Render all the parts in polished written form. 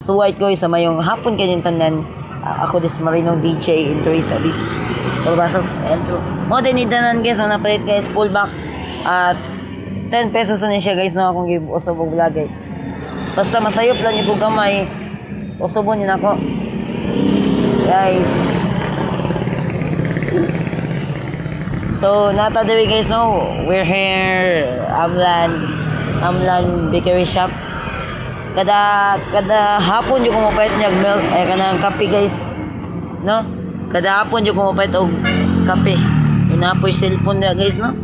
So white ko sa mayong hapon kanyang tanan. Ako des Marino DJ in Teresa B. Palbasok entro. Mo din idanan guys ang napalit guys pullback at 10 pesos na siya guys na akong give usab og vlog. Basta masayop lang yung gamay. Usubon yun ako. Guys. So nata dewi guys no. We're here Amlan Bakery Shop. Kada hapon yung kumapait niya milk ay kanang kape guys no kada hapon yung kumapait og kape inapoy cellphone niya guys no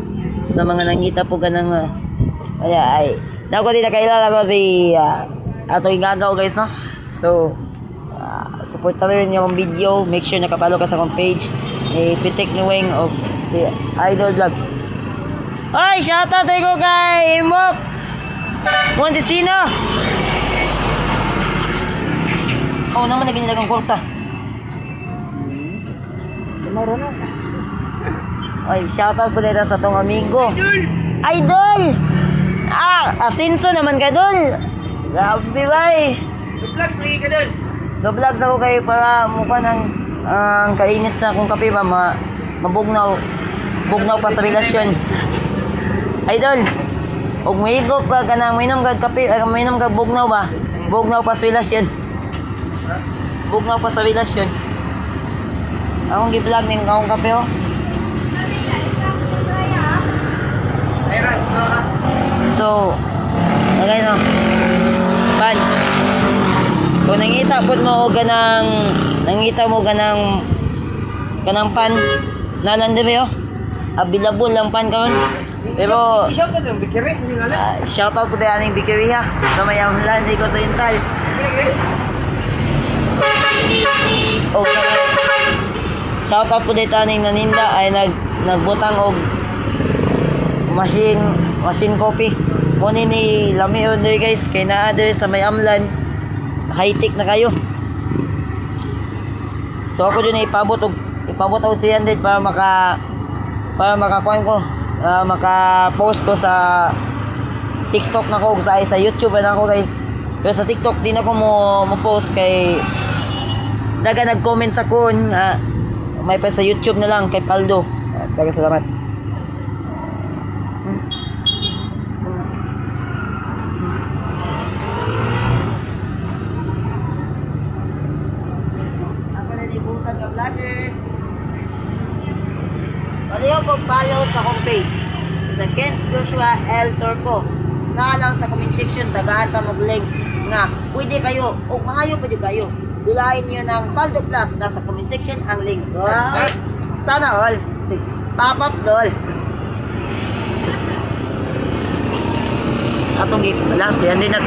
sa mga nangita po kanang ay dako di nakailala ko si ato igagaw guys no so support tayo niyo ang video, make sure nakapalo ka sa akong page pitik ni Weng og si Idol Vlog. Ay shoutout ko kay Mok Montesino. Oh, naman naging nilagang kwarta. Tomorrow na. Ay, shoutout po dito sa tong amigo. Idol! Atinso naman ka, Dol. Grabe, bay. Vlog, play ka doon. Vlog sa ko kayo para mukha ng kainit sa akong kape ba, mabugnaw. Bugnaw pa sa relasyon. Idol, huwag mahigop ka na mainom ka kape, mainom ka bugnaw ba? Bugnaw pa sa relasyon. Bugnaw pa sa relasyon. Akong gi-vlog ning akong kape oh. So, okay no. Pan. Kung nangita pud mo og kanang pan nanan diri oh. Available lang pan karon. Pero Shout out ng bikiri. shout out po tayo aning bikiri ha. Sa may amlan di ko to intal. O shout out po dito aning naninda ay nagbutang og machine coffee. Muni ni lami order guys kay naa diri sa may amlan. High tech na kayo. So ako din ipabot og 300 para makakuan ko maka-post ko sa TikTok na ko sa YouTube na ako guys. Pero sa TikTok din ako mo post kay daga nag-comment sa kun may pa sa YouTube na lang kay Paldo. Daga salamat. Ako na libutan ka vlogger. Paliho po follow sa akong page sa Kent Joshua L. Turco na lang sa comment section tagaan ta mag-link nga pwede kayo o maayo pwede kayo dulain niyo ng Paldo Plus nasa comment section ang link. Wow. Sana all pop up dol atong gift lang yan din natin.